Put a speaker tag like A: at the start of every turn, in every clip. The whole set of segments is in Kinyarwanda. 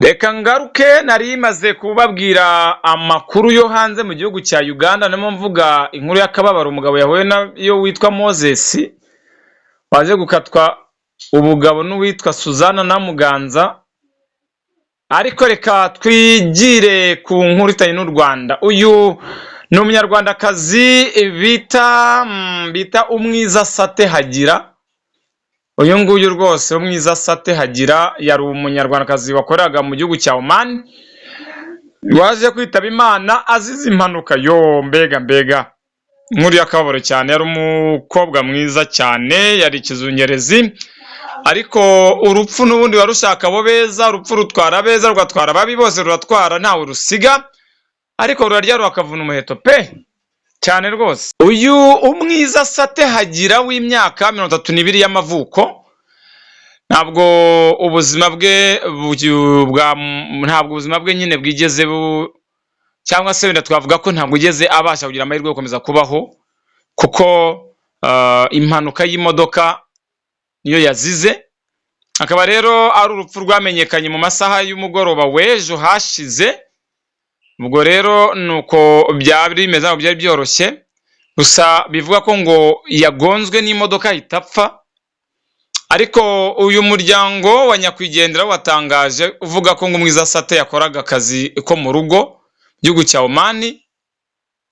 A: Reka ngaruke nari maze kubabwira amakuru yo hanze mu gihugu cya Uganda, namo mvuga inkuru y'akababaro umugabo yahuye nayo witwa Moses waje gukatwa ubugabo n'uwitwa Suzana na Muganza. Ariko reka twigire ku nkuru itanye n'u Rwanda. Uyu ni umunyarwandakazi bita Umwiza Sate Hagira. Uyu nguyu rwose Umwiza Sate Hagira yari umunyarwandakazi wakoraga mu gihugu cya Oman, waje kwitaba Imana azize impanuka. Mbega inkuru y'akababaro cyane. Yari umukobwa mwiza cyane, yari ikizungerezi, ariko urupfu n'ubundi warushaka abo beza. Urupfu rutwara beza rugatwara babi, bose ruratwara ntawe rusiga, ariko rurarya rukavuna umuheto pe cyane rwose. Uyu Umwiza Sate Hagira w'imyaka 32 y'amavuko, ntabwo ubuzima bwe nyine bwigeze cyangwa se wenda twavuga ko ntabwo ugeze abasha kugira amahirwe yo gukomeza kubaho, kuko impanuka y'imodoka niyo yazize. Akaba rero ari urupfu rwamenyekanye mu masaha y'umugoroba w'ejo hashize. Ubwo rero nuko byari bimeze, ntabwo byari byoroshye, gusa bivuga ko ngo yagonzwe n'imodoka itapfa. Ariko uyu muryango wa nyakwigendera watangaje uvuga ko ngo Umwiza Sate yakoraga akazi ko mu rugo mu gihugu cya Oman,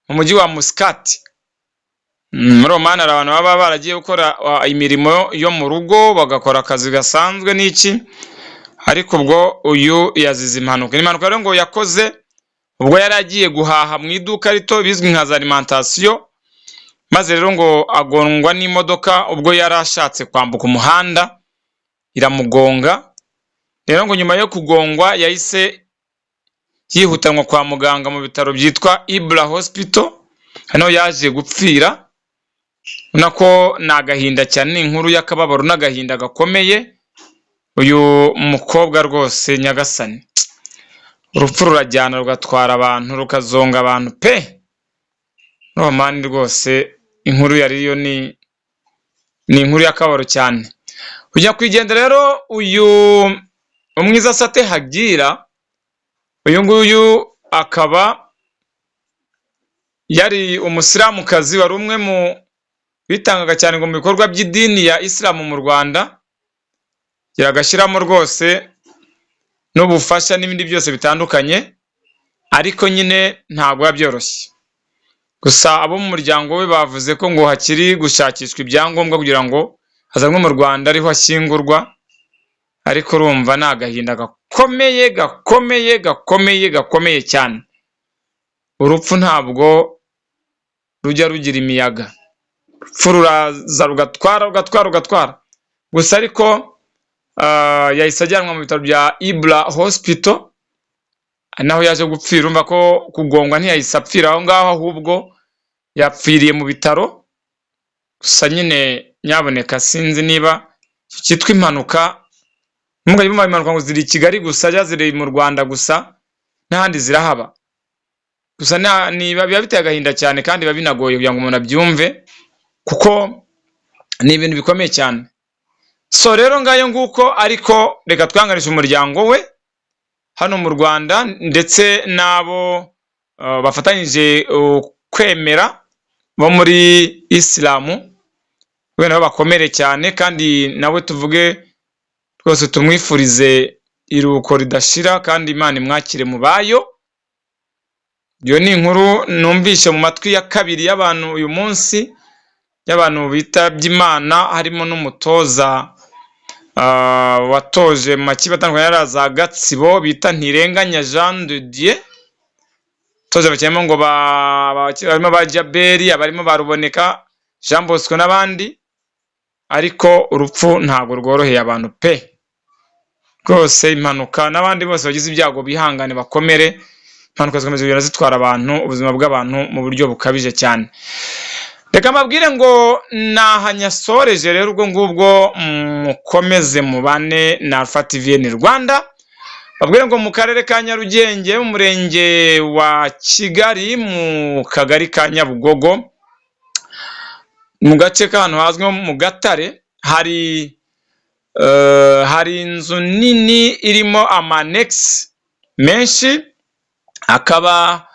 A: mu mujyi wa Muscat. Muri Oman hari abantu baba baragiye gukora imirimo yo mu rugo, bagakora akazi gasanzwe n'iki, ariko ubwo uyu yazize impanuka. Impanuka rero ngo yakoze ubwo yari agiye guhaha mu iduka rito bizwi nka alimentation, maze rero ngo agongwa n'imodoka ubwo yari ashatse kwambuka umuhanda, iramugonga. Rero ngo nyuma yo kugongwa yahise yihutanwa kwa muganga mu bitaro byitwa Ibra Hospital, hano yaje gupfira. Nako nagahinda cyane, inkuru y'akababaro n'agahinda gakomeye. Uyu mukobwa rwose nyagasani, urupfu rurajyana rugatwara abantu, rukazonga abantu pe. Romani rwose inkuru yariyo ni inkuru y'akababaro cyane. Ujya kwigenda rero uyu Umwiza Sate Hagira, uyu nguyu akaba yari umusilamukazi, wari umwe mu bitangaga cyane ngo mu bikorwa by'idini ya Islam mu Rwanda, yagashyiramo rwose n'ubufasha n'ibindi byose bitandukanye, ariko nyine ntabwo yabyoroshye. Gusa abo mu muryango we bavuze ko ngo hakiri gushakishwa ibyangombwa kugira ngo hazanwe mu Rwanda ariho ashyingurwa, ariko urumva ni agahinda gakomeye cyane. Urupfu ntabwo rujya rugira imiyaga, urupfu ruraza rugatwara. Gusa ariko yahise ajyanwa mu bitaro bya Ibra Hospital, naho yaje gupfira. Urumva ko kugongwa ntiyahise apfira aho ngaho, ahubwo yapfiriye mu bitaro. Gusa nyine nyaboneka sinzi niba cyitwa impanuka. Mugari mu impanuka ngo ziri i Kigali gusa, ziri mu Rwanda gusa, n'ahandi zirahaba. Gusa niba biba biteye agahinda cyane kandi biba binagoye kugira ngo umuntu abyumve, kuko ni ibintu bikomeye cyane. So rero ngayo nguko, ariko reka twanganisha umuryango we hano mu Rwanda, ndetse n'abo bafatanyije kwemera bo muri Islamu, we nabo bakomere cyane, kandi nawe tuvuge twose tumwifurize iruhuko ridashira kandi Imana imwakire mu bayo. Iyo ni inkuru numvishe mu matwi ya kabiri y'abantu uyu munsi, y'abantu bitabye Imana, harimo n'umutoza watoje mu makipe atandukanye yaraza Gatsibo bita Ntirenganya Jean de Dieu. Toje bakiyemo ngo barimo ba Jaberi, abarimo baruboneka Jean Bosco n'abandi, ariko urupfu ntabwo rworoheye abantu pe rwose. Impanuka n'abandi bose bagize ibyago bihangane bakomere. Impanuka zikomeza kugenda zitwara abantu, ubuzima bw'abantu mu buryo bukabije cyane. Reka mbabwire ngo nahanyasoreje rero ubwo ngubwo, mukomeze mubane na Alpha TV Rwanda. Babwire ngo mu karere ka Nyarugenge, mu murenge wa Kigali, mu kagari ka Nyabugogo, mu gace k'ahantu hazwi mu Gatare, hari hari inzu nini irimo amanex menshi, akaba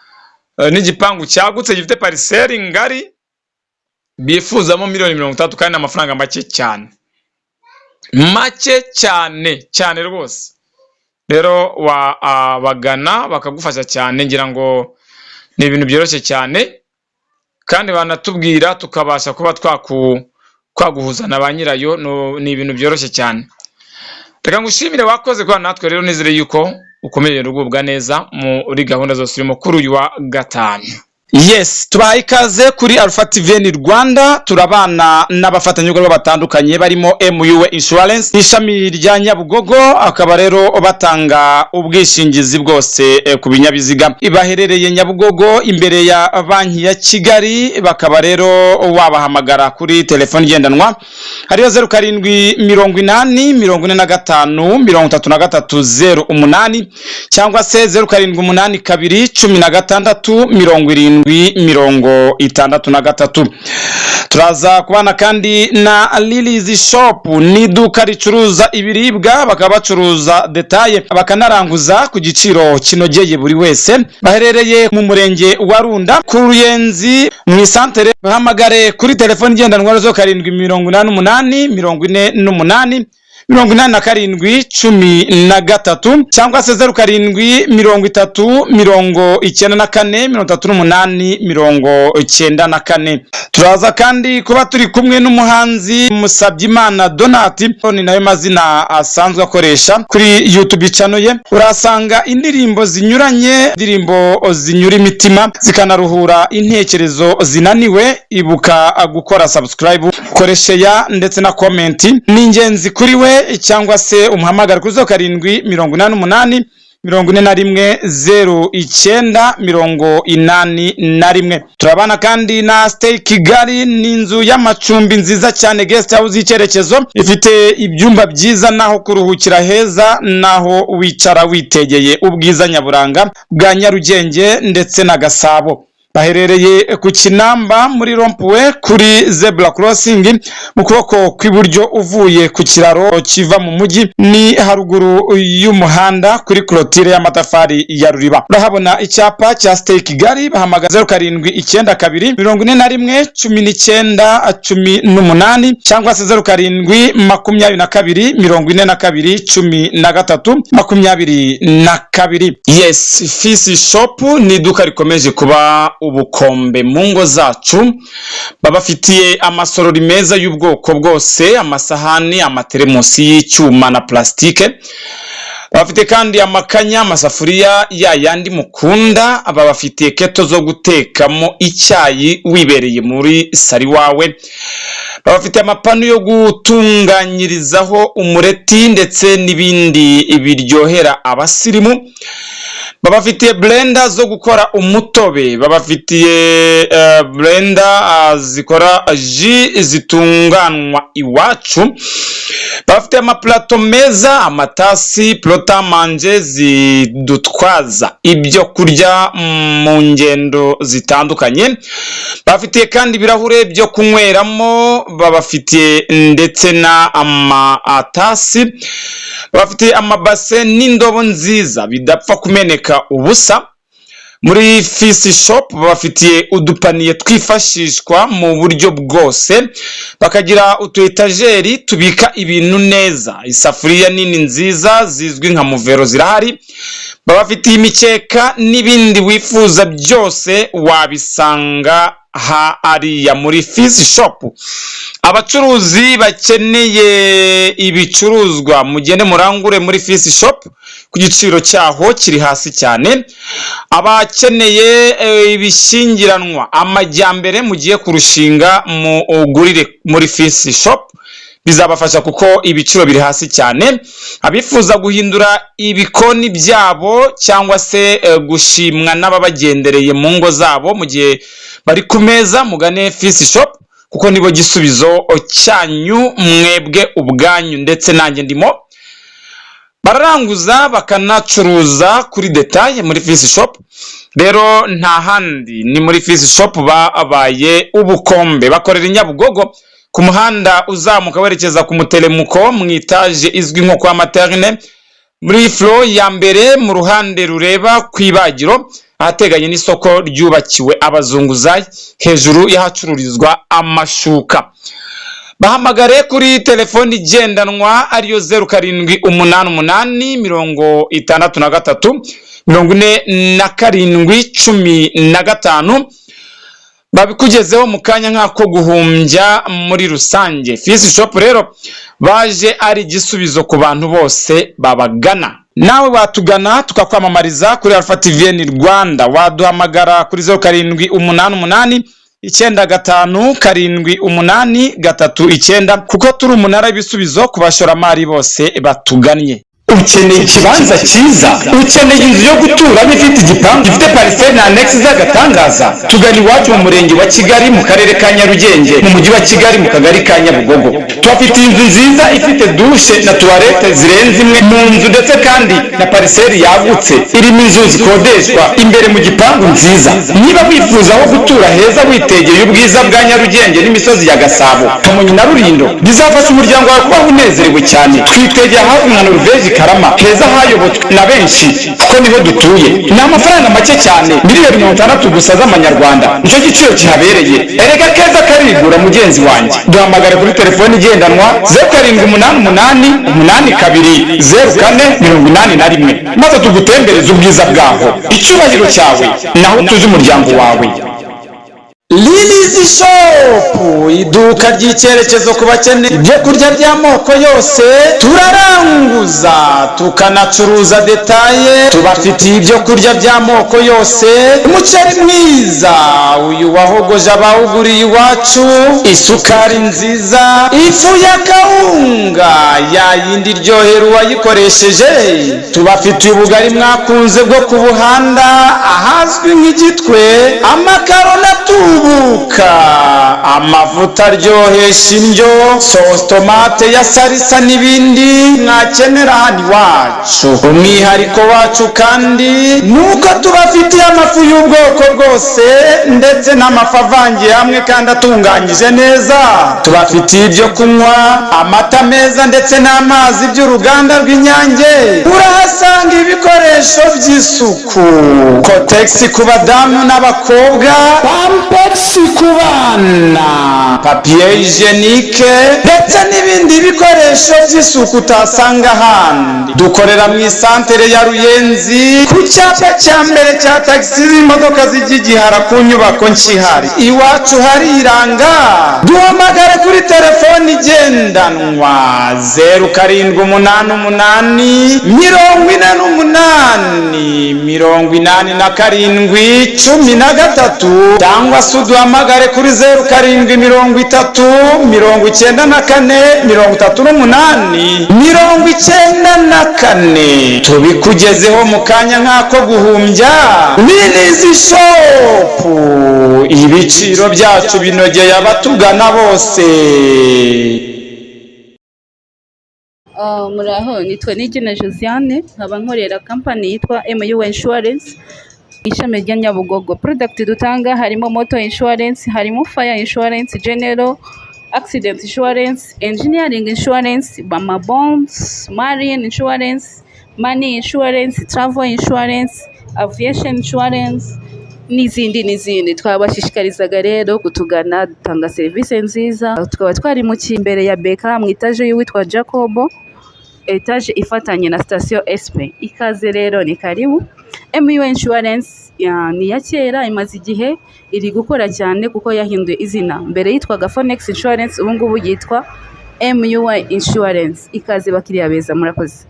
A: n'igipangu cyagutse gifite pariseri ngari bifuzamo miliyoni 30 kandi amafaranga make cyane. Make cyane rwose. Rero wabagana bakagufasha cyane, ngira ngo ni ibintu byoroshye cyane kandi banatubwira tukabasha kuba twaguhuza na ba nyirayo. Ni ibintu byoroshye cyane. Reka ngushimire wakoze kwa natwe, rero nizere yuko ukomereye rugubwa neza muri gahunda zose urimo kuri uyu wa gatanu.
B: Yes, tubaha ikaze kuri Alpha TVN Rwanda. Turabana n'abafatanyabikorwa batandukanye barimo MUA Insurance, ishami rya Nyabugogo, akaba rero batanga ubwishingizi bwose ku binyabiziga. Ibaherereye Nyabugogo imbere ya banki ya Kigali, bakaba rero wabahamagara kuri telefone igendanwa hariyo 0745453308 cyangwa se 0782167063. Turaza kubana kandi na Lily's Shop, ni iduka ricuruza ibiribwa, bakaba bacuruza detaye bakanaranguza ku giciro kinogeye buri wese. Baherereye mu murenge wa Runda ku Ruyenzi mu isantere. Bahamagare kuri telefone igendanwa 07884848 8713 cyangwa se 0730943894. Turaza kandi kuba turi kumwe n'umuhanzi Musabyimana Donati, ni nayo mazina asanzwe akoresha kuri YouTube channel ye. Urasanga indirimbo zinyuranye, indirimbo zinyura imitima zikanaruhura intekerezo zinaniwe. Ibuka gukora subscribe, koresha ya ndetse na comment. Ni ingenzi kuri we, cyangwa se umuhamagara kuri 0788410981. Turabana kandi na Stay Kigali, ni inzu y'amacumbi nziza cyane, guest house y'icyerekezo, ifite ibyumba byiza naho kuruhukira heza, naho wicara witegeye ubwiza nyaburanga bwa Nyarugenge ndetse na Gasabo. Baherereye ku Kinamba muri Rompuwe kuri Zebra Crossing, mu kuboko kw'iburyo uvuye ku kiraro kiva mu mujyi, ni haruguru y'umuhanda kuri clôture y'amatafari ya Ruriba. Urahabona icyapa cya Stay Kigali. Bahamagaza 07921918 cyangwa se 0722421322.
A: Yes, Fisi Shop ni iduka rikomeje kuba ubukombe mu ngo zacu. Babafitiye amasorori meza y'ubwoko bwose, amasahani, amateremusi y'icyuma na plastike. Babafite kandi amakanya, amasafuriya ya yandi mukunda. Babafitiye keto zo gutekamo icyayi wibereye muri sari wawe. Babafite amapanu yo gutunganyirizaho umureti ndetse n'ibindi biryohera abasirimu. Babafitiye blender zo gukora umutobe. Babafitiye blender zikora ji zitunganwa iwacu. Babafitiye amaplato meza, amatasi, plota manje zidutwaza ibyo kurya mu ngendo zitandukanye. Babafitiye kandi ibirahure byo kunyweramo. Babafitiye ndetse na amatasi. Babafitiye amabase n'indobo nziza bidapfa kumeneka ubusa. Muri Fisi Shop babafitiye udupaniye twifashishwa mu buryo bwose. Bakagira utu etajeri tubika ibintu neza. Isafuriya nini nziza zizwi nka muvero zirahari. Babafitiye imikeka n'ibindi wifuza byose wabisanga ariya muri Fisi Shop. Abacuruzi bakeneye ibicuruzwa mugende murangure muri Fisi Shop ku giciro cyaho kiri hasi cyane. Abakeneye ibishingiranwa amajyambere mugiye kurushinga mu ugurire muri Fisi Shop, bizabafasha kuko ibiciro biri hasi cyane. Abifuza guhindura ibikoni byabo cyangwa se gushimwa n'ababagendereye mu ngo zabo mu gihe bari ku meza, mugane Fisi Shop kuko nibo gisubizo cyanyu mwebwe ubwanyu ndetse nanjye ndimo. Bararanguza bakanacuruza kuri detaye muri Fisi Shop. Rero nta handi ni muri Fisi Shop babaye ubukombe. Bakorera Nyabugogo
B: ku muhanda uzamuka werekeza ku mutelemuko mu itaje izwi nko kwa Materne muri flow ya mbere mu ruhande rureba kwibagiro ahateganye n'isoko ryubakiwe abazunguzayi hejuru y'ahacururizwa amashuka. Bahamagare kuri telefoni igendanwa ariyo 0788 babikugezeho mu kanya nk'ako guhumbya muri rusange. Fisi Shop rero baje ari igisubizo ku bantu bose babagana. Nawe watugana tukakwamamariza kuri Alpha TVN Rwanda, waduhamagara kuri 0788 kuko turi umunara w'ibisubizo ku bashoramari bose batugannye. Ukeneye ikibanza cyiza, ukeneye inzu yo guturamo ifite igipangu gifite parcelle na annex z'agatangaza, tugana iwacu mu murenge wa Kigali mu karere ka Nyarugenge mu mujyi wa Kigali mu kagari ka Nyabugogo. Tubafite inzu nziza ifite douche na toilette zirenze imwe mu nzu ndetse kandi na parcelle yagutse irimo inzu zikodeshwa imbere mu gipangu nziza. Niba wifuza aho gutura heza witegeye ubwiza bwa Nyarugenge n'imisozi ya Gasabo, Kamonyi na Rulindo, bizafasha umuryango wawe kuba unezerewe cyane. Twitegeye hafi nka Norvège Karama heza hayobotswe na benshi kuko niho dutuye. Ni amafaranga make cyane, miliyoni 60 gusa z'amanyarwanda, nicyo giciro kihabereye. Erega keza karigura mugenzi wanjye. Duhamagare kuri telefoni igendanwa 0788 maze tugutembereze ubwiza bwaho. Icyubahiro cyawe naho tuzi umuryango wawe. Lilies Shop, iduka ry'icyerekezo ku bakene ibyo kurya by'amoko yose, turaranguza tukanacuruza detaye. Tubafitiye ibyo kurya by'amoko yose, umuceri mwiza uyu wahogoje abawuguriye iwacu, isukari nziza, ifu ya kawunga yayindi iryohera uwayikoresheje. Tubafitiye ubugari mwakunze bwo ku buhanda ahazwi nk'igitwe, amakaro na amavuta aryohesha indyo, sauce tomate ya salisa n'ibindi mwakenera hano iwacu. Umwihariko wacu kandi nuko tubafitiye amafu y'ubwoko bwose ndetse n'amafu avangiye hamwe kandi atunganyije neza. Tubafitiye ibyo kunywa, amata meza ndetse n'amazi by'uruganda rw'Inyange. Urahasanga ibikoresho by'isuku, Kotex ku badamu n'abakobwa, Pampers ku bana, papier hygienique ndetse n'ibindi bikoresho by'isuku utasanga ahandi. Dukorera mu isantere ya Ruyenzi ku cyapa cya mbere cya taxi z'imodoka z'igihara ku nyubako nshihari. Iwacu hariranga. Duhamagare kuri telefoni igendanwa 0788 cyangwa se uduhamagare kuri 073034 tubikugezeho mu kanya nk'ako guhumbya. Lilies Shop, ibiciro byacu binogeye abatugana bose.
C: Muraho, nitwa Nigena Josiane, nkaba nkorera company yitwa MU Insurance ishami rya Nyabugogo. Product dutanga harimo motor insurance, harimo fire insurance, general accident insurance, engineering insurance, Bama bonds, marine insurance, money insurance, travel insurance, aviation insurance n'izindi. Twabashishikarizaga rero kutugana, dutanga serivisi nziza. Tukaba twari mu imbere ya Beka mu etaje y'uwitwa Jacobo, etaje ifatanye na station SP. Ikaze rero, ni karibu. MU Insurance ni ya kera, imaze igihe iri gukora cyane kuko yahinduye izina. Mbere yitwaga Phoenix Insurance, ubu ngubu yitwa MU Insurance. Ikaze bakiriya beza, murakoze.